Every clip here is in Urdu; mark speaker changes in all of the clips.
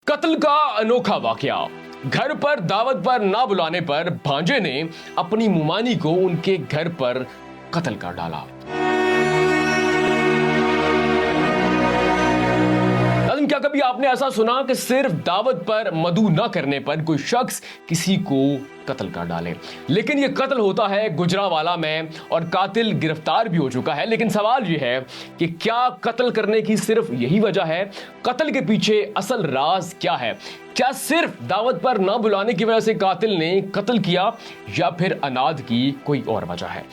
Speaker 1: قتل کا انوکھا واقعہ۔ گھر پر دعوت پر نہ بلانے پر بھانجے نے اپنی ممانی کو ان کے گھر پر قتل کر ڈالا۔ کیا کبھی آپ نے ایسا سنا کہ صرف دعوت پر مدعو نہ کرنے پر کوئی شخص کسی کو قتل کر ڈالے؟ لیکن یہ قتل ہوتا ہے گجرانوالہ میں اور قاتل گرفتار بھی ہو چکا ہے۔ لیکن سوال یہ ہے کہ کیا قتل کرنے کی صرف یہی وجہ ہے؟ قتل کے پیچھے اصل راز کیا ہے؟ کیا صرف دعوت پر نہ بلانے کی وجہ سے قاتل نے قتل کیا یا پھر اناد کی کوئی اور وجہ ہے؟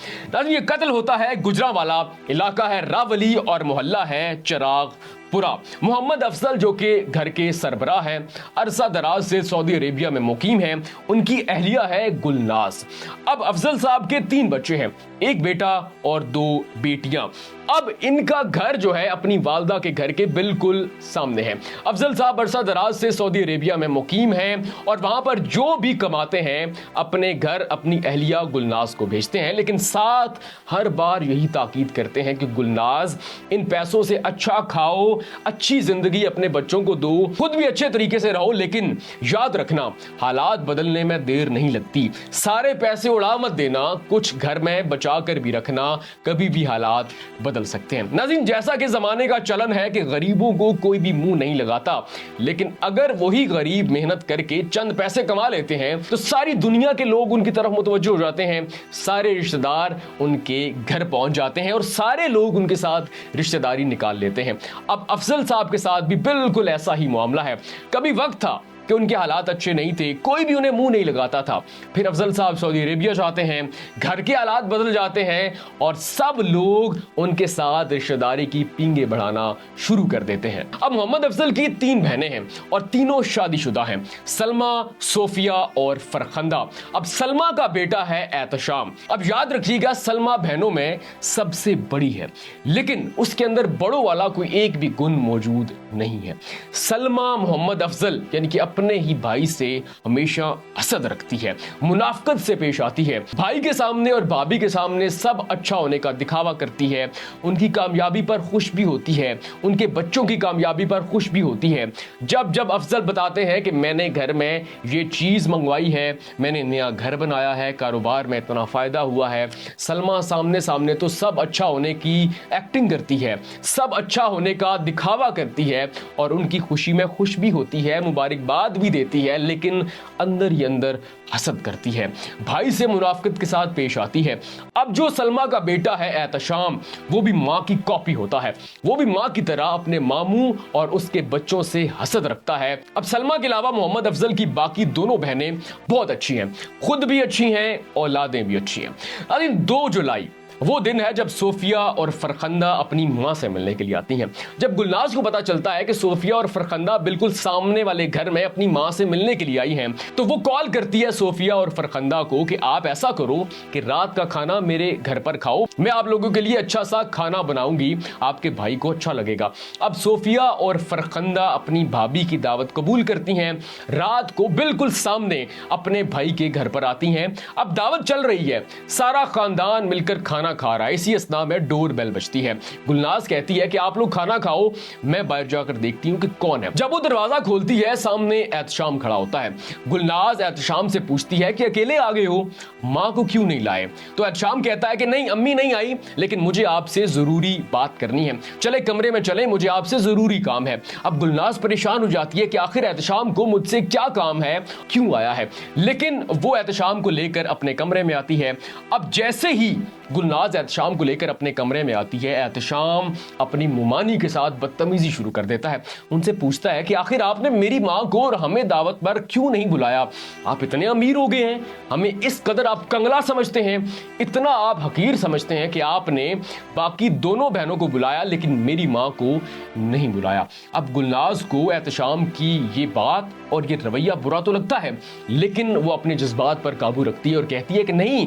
Speaker 1: یہ قتل ہوتا ہے گجرانوالہ، علاقہ ہے راولی اور محلہ ہے چراغ پورا۔ محمد افضل جو کہ گھر کے سربراہ ہیں، عرصہ دراز سے سعودی عربیہ میں مقیم ہیں، ان کی اہلیہ ہے گلناز۔ اب افضل صاحب کے 3 بچے ہیں، ایک بیٹا اور 2 بیٹیاں۔ اب ان کا گھر جو ہے اپنی والدہ کے گھر کے بالکل سامنے ہے۔ افضل صاحب عرصہ دراز سے سعودی عربیہ میں مقیم ہیں اور وہاں پر جو بھی کماتے ہیں اپنے گھر اپنی اہلیہ گلناز کو بھیجتے ہیں، لیکن ساتھ ہر بار یہی تاکید کرتے ہیں کہ گلناز ان پیسوں سے اچھا کھاؤ، اچھی زندگی اپنے بچوں کو دو، خود بھی اچھے طریقے سے رہو، لیکن یاد رکھنا حالات بدلنے میں دیر نہیں لگتی، سارے پیسے اڑا مت دینا، کچھ گھر میں بچا کر بھی رکھنا، کبھی بھی حالات بدل سکتے ہیں۔ ناظرین، جیسا کہ زمانے کا چلن ہے کہ غریبوں کو کوئی بھی منہ نہیں لگاتا، لیکن اگر وہی غریب محنت کر کے چند پیسے کما لیتے ہیں تو ساری دنیا کے لوگ ان کی طرف متوجہ ہو جاتے ہیں، سارے رشتہ دار ان کے گھر پہنچ جاتے ہیں اور سارے لوگ ان کے ساتھ رشتہ داری نکال لیتے ہیں۔ اب افضل صاحب کے ساتھ بھی بالکل ایسا ہی معاملہ ہے۔ کبھی وقت تھا کہ ان کے حالات اچھے نہیں تھے، کوئی بھی انہیں منہ نہیں لگاتا تھا، پھر افضل صاحب سعودی عربیہ جاتے ہیں، گھر کے حالات بدل جاتے ہیں اور سب لوگ ان کے ساتھ رشتہ داری کی پینگیں بڑھانا شروع کر دیتے ہیں۔ اب محمد افضل کی 3 بہنیں ہیں اور تینوں شادی شدہ ہیں، سلمہ، صوفیہ اور فرخندہ۔ اب سلمہ کا بیٹا ہے احتشام۔ اب یاد رکھیے گا، سلمہ بہنوں میں سب سے بڑی ہے، لیکن اس کے اندر بڑوں والا کوئی ایک بھی گن موجود نہیں ہے۔ سلمہ محمد افضل یعنی کہ اپنے ہی بھائی سے ہمیشہ حسد رکھتی ہے، منافقت سے پیش آتی ہے، بھائی کے سامنے اور بھابھی کے سامنے سب اچھا ہونے کا دکھاوا کرتی ہے، ان کی کامیابی پر خوش بھی ہوتی ہے، ان کے بچوں کی کامیابی پر خوش بھی ہوتی ہے۔ جب افضل بتاتے ہیں کہ میں نے گھر میں یہ چیز منگوائی ہے، میں نے نیا گھر بنایا ہے، کاروبار میں اتنا فائدہ ہوا ہے، سلمہ سامنے تو سب اچھا ہونے کی ایکٹنگ کرتی ہے، سب اچھا ہونے کا دکھاوا کرتی ہے اور ان کی خوشی میں خوش بھی ہوتی ہے، مبارکباد بھی دیتی ہے، لیکن اندر ہی اندر حسد کرتی ہے، بھائی سے منافقت کے ساتھ پیش آتی ہے۔ اب جو سلمہ کا بیٹا ہے احتشام، وہ بھی ماں کی کاپی ہوتا ہے، وہ بھی ماں کی طرح اپنے ماموں اور اس کے بچوں سے حسد رکھتا ہے۔ اب سلمہ کے علاوہ محمد افضل کی باقی دونوں بہنیں بہت اچھی ہیں، خود بھی اچھی ہیں، اولادیں بھی اچھی ہیں۔ لیکن 2 جولائی وہ دن ہے جب صوفیہ اور فرخندہ اپنی ماں سے ملنے کے لیے آتی ہیں۔ جب گلناز کو پتا چلتا ہے کہ صوفیہ اور فرخندہ بالکل سامنے والے گھر میں اپنی ماں سے ملنے کے لیے آئی ہیں، تو وہ کال کرتی ہے صوفیہ اور فرخندہ کو کہ آپ ایسا کرو کہ رات کا کھانا میرے گھر پر کھاؤ، میں آپ لوگوں کے لیے اچھا سا کھانا بناؤں گی، آپ کے بھائی کو اچھا لگے گا۔ اب صوفیہ اور فرخندہ اپنی بھابھی کی دعوت قبول کرتی ہیں، رات کو بالکل سامنے اپنے بھائی کے گھر پر آتی ہیں۔ اب دعوت چل رہی ہے، سارا خاندان مل کر کھانا کھا رہا ہے، اسی اسنا میں ڈور بیل بجتی ہے۔ گلناز کہتی ہے کہ آپ لوگ کھانا کھاؤ، میں باہر جا کر دیکھتی ہوں کہ کون ہے۔ جب وہ دروازہ کھولتی ہے، سامنے احتشام کھڑا ہوتا ہے۔ گلناز احتشام سے پوچھتی ہے کہ اکیلے آ گئے ہو، ماں کو کیوں نہیں لائے؟ تو احتشام کہتا ہے کہ نہیں، امی نہیں آئی، لیکن مجھے آپ سے ضروری بات کرنی ہے، چلے کمرے میں چلیں، مجھے آپ سے ضروری کام ہے۔ اب گلناز پریشان ہو جاتی ہے کہ آخر احتشام کو مجھ سے کیا کام ہے، کیوں آیا ہے، لیکن وہ احتشام کو لے کر اپنے کمرے میں آتی ہے۔ اب جیسے ہی گلناز احتشام کو لے کر اپنے کمرے میں آتی ہے، احتشام اپنی ممانی کے ساتھ بدتمیزی شروع کر دیتا ہے، ان سے پوچھتا ہے کہ آخر آپ نے میری ماں کو اور ہمیں دعوت پر کیوں نہیں بلایا؟ آپ اتنے امیر ہو گئے ہیں، ہمیں اس قدر آپ کنگلا سمجھتے ہیں، اتنا آپ حقیر سمجھتے ہیں کہ آپ نے باقی دونوں بہنوں کو بلایا لیکن میری ماں کو نہیں بلایا۔ اب گلناز کو احتشام کی یہ بات اور یہ رویہ برا تو لگتا ہے، لیکن وہ اپنے جذبات پر قابو رکھتی ہے اور کہتی ہے کہ نہیں،